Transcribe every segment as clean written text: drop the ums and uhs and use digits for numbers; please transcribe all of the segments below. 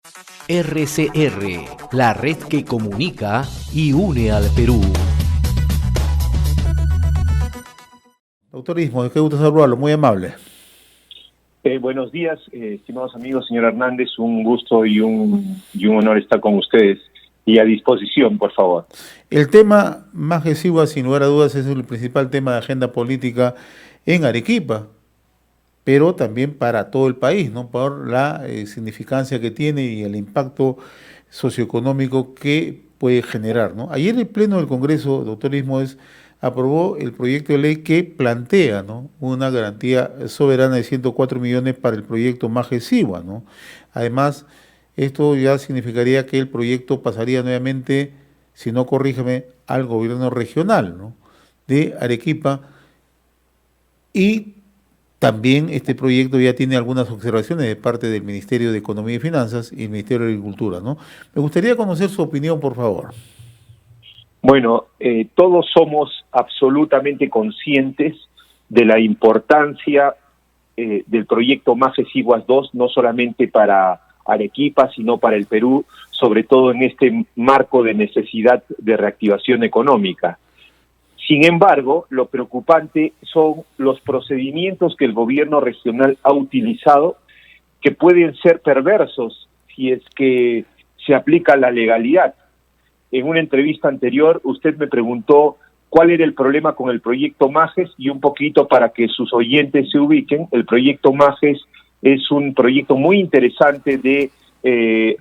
RCR, la red que comunica y une al Perú. Doctor Ismo, qué gusto saludarlo, muy amable. Buenos días, estimados amigos, señor Hernández, un gusto y un honor estar con ustedes y a disposición, por favor. El tema Majes-Sigua, sin lugar a dudas, es el principal tema de agenda política en Arequipa, pero también para todo el país, ¿no? Por la significancia que tiene y el impacto socioeconómico que puede generar, ¿no? Ayer el Pleno del Congreso, doctor Ismoes, aprobó el proyecto de ley que plantea, ¿no?, una garantía soberana de 104 millones para el proyecto Majes-Sigua, ¿no? Además, esto ya significaría que el proyecto pasaría nuevamente, si no corrígeme, al gobierno regional, ¿no?, de Arequipa. Y también este proyecto ya tiene algunas observaciones de parte del Ministerio de Economía y Finanzas y el Ministerio de Agricultura, ¿no? Me gustaría conocer su opinión, por favor. Bueno, todos somos absolutamente conscientes de la importancia del proyecto Majes-Sigua 2, no solamente para Arequipa, sino para el Perú, sobre todo en este marco de necesidad de reactivación económica. Sin embargo, lo preocupante son los procedimientos que el gobierno regional ha utilizado, que pueden ser perversos si es que se aplica la legalidad. En una entrevista anterior, usted me preguntó cuál era el problema con el proyecto Majes, y un poquito para que sus oyentes se ubiquen, el proyecto Majes es un proyecto muy interesante de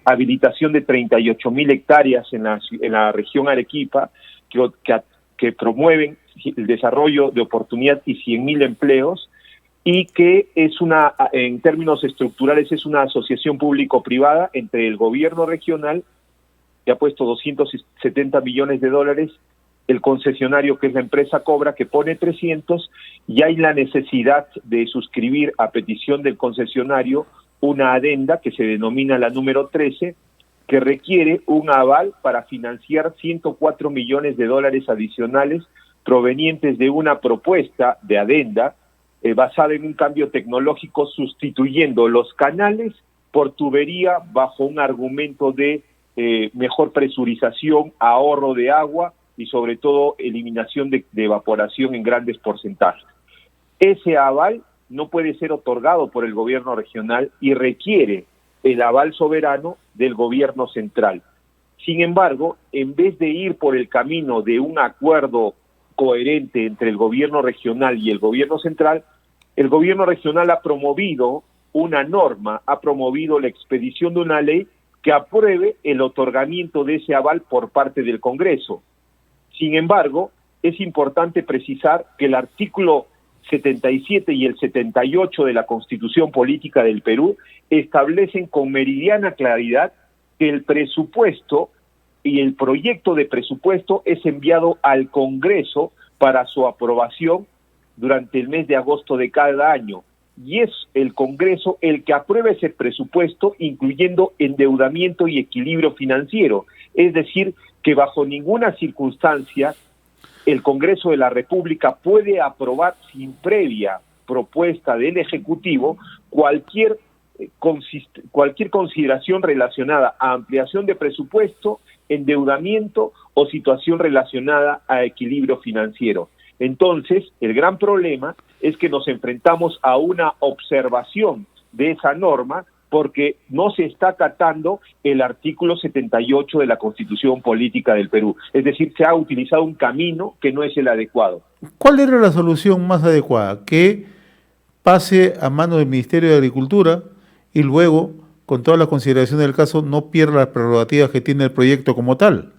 habilitación de 38,000 hectáreas en la región Arequipa, que promueven el desarrollo de oportunidad y 100,000 empleos, y que es en términos estructurales, es una asociación público-privada entre el gobierno regional, que ha puesto $270 millones, el concesionario, que es la empresa Cobra, que pone 300, y hay la necesidad de suscribir a petición del concesionario una adenda que se denomina la número 13, que requiere un aval para financiar $104 millones adicionales provenientes de una propuesta de adenda basada en un cambio tecnológico, sustituyendo los canales por tubería bajo un argumento de mejor presurización, ahorro de agua y sobre todo eliminación de evaporación en grandes porcentajes. Ese aval no puede ser otorgado por el gobierno regional y requiere el aval soberano del gobierno central. Sin embargo, en vez de ir por el camino de un acuerdo coherente entre el gobierno regional y el gobierno central, el gobierno regional ha promovido una norma, ha promovido la expedición de una ley que apruebe el otorgamiento de ese aval por parte del Congreso. Sin embargo, es importante precisar que el artículo 77 y el 78 de la Constitución Política del Perú establecen con meridiana claridad que el presupuesto y el proyecto de presupuesto es enviado al Congreso para su aprobación durante el mes de agosto de cada año, y es el Congreso el que aprueba ese presupuesto, incluyendo endeudamiento y equilibrio financiero. Es decir, que bajo ninguna circunstancia el Congreso de la República puede aprobar sin previa propuesta del Ejecutivo cualquier consideración relacionada a ampliación de presupuesto, endeudamiento o situación relacionada a equilibrio financiero. Entonces, el gran problema es que nos enfrentamos a una observación de esa norma porque no se está acatando el artículo 78 de la Constitución Política del Perú. Es decir, se ha utilizado un camino que no es el adecuado. ¿Cuál era la solución más adecuada? Que pase a manos del Ministerio de Agricultura y luego, con toda la consideración del caso, no pierda las prerrogativas que tiene el proyecto como tal.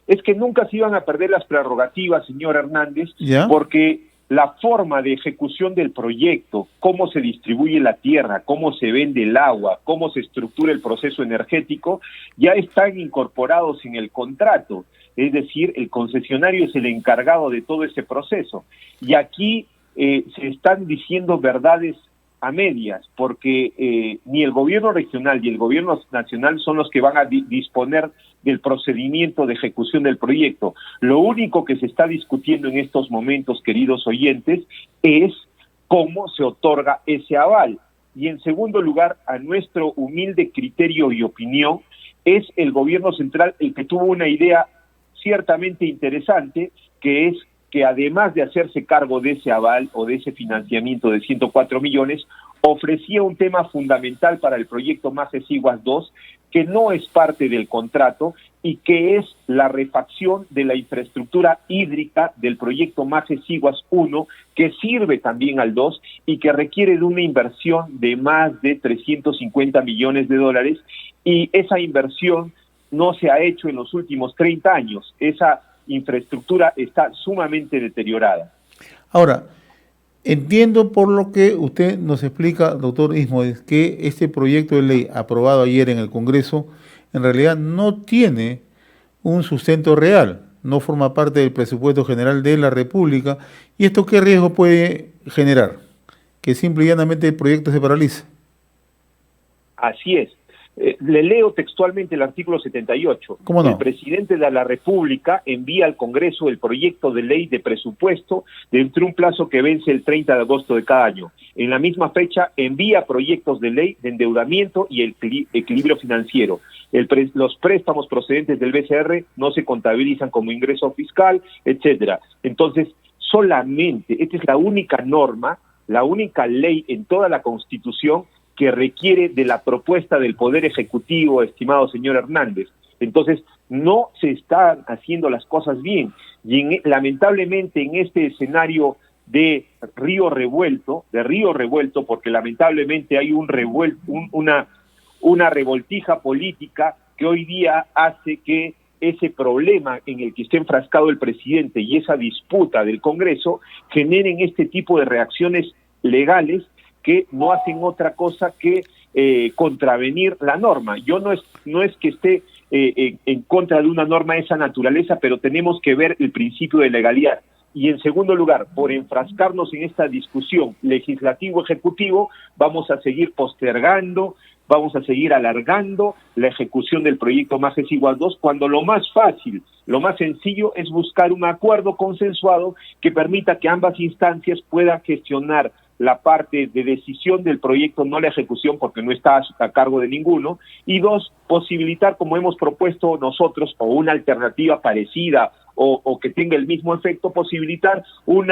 Es que nunca se iban a perder las prerrogativas, señor Hernández, ¿ya? Porque la forma de ejecución del proyecto, cómo se distribuye la tierra, cómo se vende el agua, cómo se estructura el proceso energético, ya están incorporados en el contrato. Es decir, el concesionario es el encargado de todo ese proceso. Y aquí se están diciendo verdades a medias, porque ni el gobierno regional ni el gobierno nacional son los que van a disponer del procedimiento de ejecución del proyecto. Lo único que se está discutiendo en estos momentos, queridos oyentes, es cómo se otorga ese aval. y en segundo lugar, a nuestro humilde criterio y opinión, es el gobierno central el que tuvo una idea ciertamente interesante, que es que además de hacerse cargo de ese aval o de ese financiamiento de 104 millones, ofrecía un tema fundamental para el proyecto Más Exiguas 2, que no es parte del contrato y que es la refacción de la infraestructura hídrica del proyecto Más Exiguas 1, que sirve también al 2 y que requiere de una inversión de más de 350 millones de dólares, y esa inversión no se ha hecho en los últimos 30 años. Esa infraestructura está sumamente deteriorada. Ahora, entiendo por lo que usted nos explica, doctor Ismoes, que este proyecto de ley aprobado ayer en el Congreso en realidad no tiene un sustento real, no forma parte del presupuesto general de la República. ¿Y esto qué riesgo puede generar? Que simple y llanamente el proyecto se paralice. Así es. Le leo textualmente el artículo 78. ¿Cómo no? El presidente de la República envía al Congreso el proyecto de ley de presupuesto dentro de un plazo que vence el 30 de agosto de cada año. En la misma fecha envía proyectos de ley de endeudamiento y el equilibrio financiero. Los préstamos procedentes del BCR no se contabilizan como ingreso fiscal, etcétera. Entonces, solamente, esta es la única norma, la única ley en toda la Constitución que requiere de la propuesta del Poder Ejecutivo, estimado señor Hernández. Entonces, no se están haciendo las cosas bien. Y lamentablemente en este escenario de río revuelto, porque lamentablemente hay una revoltija política que hoy día hace que ese problema en el que está enfrascado el presidente y esa disputa del Congreso generen este tipo de reacciones legales que no hacen otra cosa que contravenir la norma. Yo no es que esté en contra de una norma de esa naturaleza, pero tenemos que ver el principio de legalidad. Y en segundo lugar, por enfrascarnos en esta discusión legislativo-ejecutivo, vamos a seguir postergando, vamos a seguir alargando la ejecución del proyecto Más Exiguas 2, cuando lo más fácil, lo más sencillo es buscar un acuerdo consensuado que permita que ambas instancias puedan gestionar la parte de decisión del proyecto, no la ejecución, porque no está a cargo de ninguno, y dos, posibilitar, como hemos propuesto nosotros, o una alternativa parecida o que tenga el mismo efecto, posibilitar un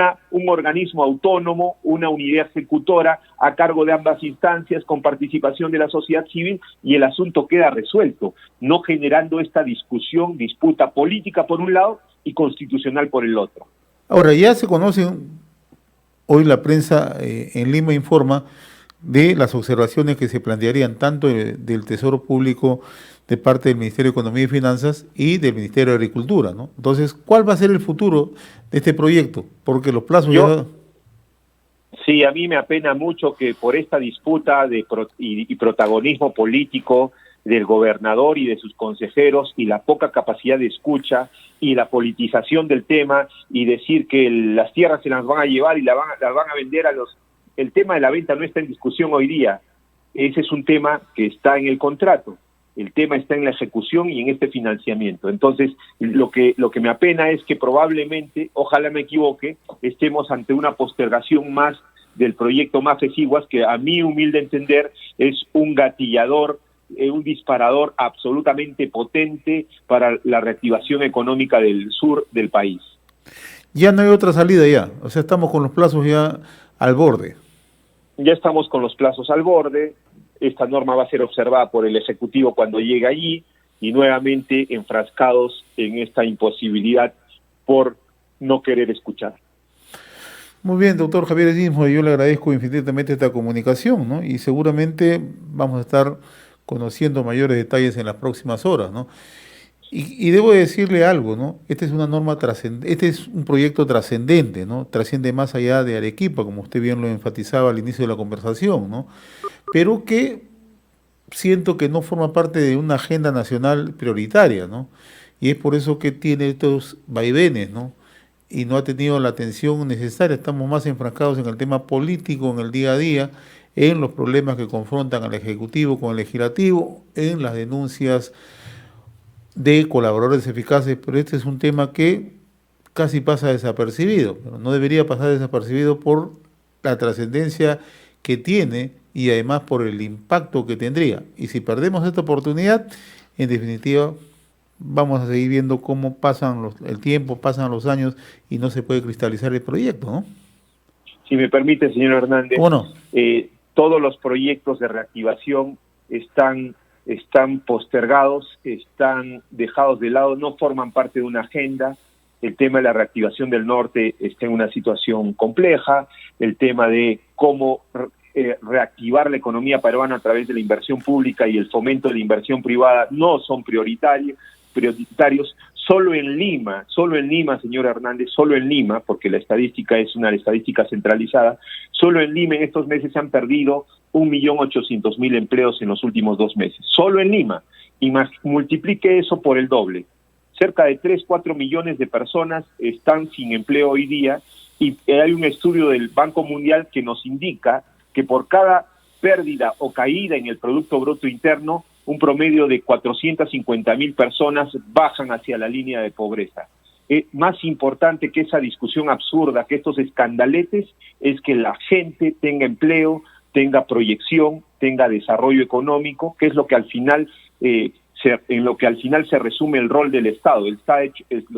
organismo autónomo, una unidad ejecutora a cargo de ambas instancias, con participación de la sociedad civil, y el asunto queda resuelto, no generando esta disputa política por un lado y constitucional por el otro. Ahora, ya se conocen, hoy la prensa en Lima informa de las observaciones que se plantearían tanto del Tesoro Público, de parte del Ministerio de Economía y Finanzas y del Ministerio de Agricultura, ¿no? Entonces, ¿cuál va a ser el futuro de este proyecto? Porque los plazos ya... Sí, a mí me apena mucho que por esta disputa y protagonismo político del gobernador y de sus consejeros, y la poca capacidad de escucha y la politización del tema, y decir que las tierras se las van a llevar y las van a vender a los... El tema de la venta no está en discusión hoy día. Ese es un tema que está en el contrato. El tema está en la ejecución y en este financiamiento. Entonces, lo que me apena es que probablemente, ojalá me equivoque, estemos ante una postergación más del proyecto Más Exiguas, que a mi humilde entender es un gatillador, un disparador absolutamente potente para la reactivación económica del sur del país. Ya no hay otra salida ya, o sea, estamos con los plazos ya al borde. Ya estamos con los plazos al borde. Esta norma va a ser observada por el Ejecutivo cuando llegue allí, y nuevamente enfrascados en esta imposibilidad por no querer escuchar. Muy bien, doctor Javier Ismoes, yo le agradezco infinitamente esta comunicación, ¿no? Y seguramente vamos a estar conociendo mayores detalles en las próximas horas, ¿no? Y debo decirle algo, ¿no? Esta es una norma trascendente, este es un proyecto trascendente, ¿no? Trasciende más allá de Arequipa, como usted bien lo enfatizaba al inicio de la conversación, ¿no? Pero que siento que no forma parte de una agenda nacional prioritaria, ¿no? Y es por eso que tiene estos vaivenes, ¿no? Y no ha tenido la atención necesaria. Estamos más enfrascados en el tema político, en el día a día, en los problemas que confrontan al Ejecutivo con el Legislativo, en las denuncias de colaboradores eficaces, pero este es un tema que casi pasa desapercibido, pero no debería pasar desapercibido por la trascendencia que tiene y además por el impacto que tendría. Y si perdemos esta oportunidad, en definitiva, vamos a seguir viendo cómo pasan el tiempo, pasan los años y no se puede cristalizar el proyecto, ¿no? Si me permite, señor Hernández, ¿Cómo no? Todos los proyectos de reactivación están postergados, están dejados de lado, no forman parte de una agenda. El tema de la reactivación del norte está en una situación compleja, el tema de cómo reactivar la economía peruana a través de la inversión pública y el fomento de la inversión privada no son prioritarios. Solo en Lima, señor Hernández, solo en Lima, porque la estadística es una estadística centralizada, solo en Lima en estos meses se han perdido 1.800.000 empleos en los últimos 2 meses. Solo en Lima. Y multiplique eso por el doble. Cerca de 3-4 millones de personas están sin empleo hoy día, y hay un estudio del Banco Mundial que nos indica que por cada pérdida o caída en el Producto Bruto Interno, un promedio de 450.000 personas bajan hacia la línea de pobreza. Más importante que esa discusión absurda, que estos escandaletes, es que la gente tenga empleo, tenga proyección, tenga desarrollo económico, que es lo que al final en lo que al final se resume el rol del Estado. El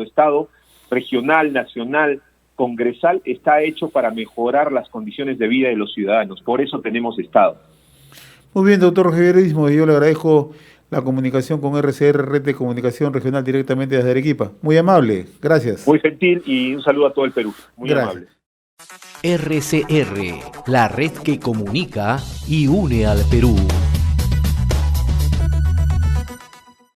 Estado regional, nacional, congresal está hecho para mejorar las condiciones de vida de los ciudadanos. Por eso tenemos Estado. Muy bien, doctor Javier Istmo, yo le agradezco la comunicación con RCR, Red de Comunicación Regional, directamente desde Arequipa. Muy amable, gracias. Muy gentil y un saludo a todo el Perú. Muy amable. RCR, la red que comunica y une al Perú.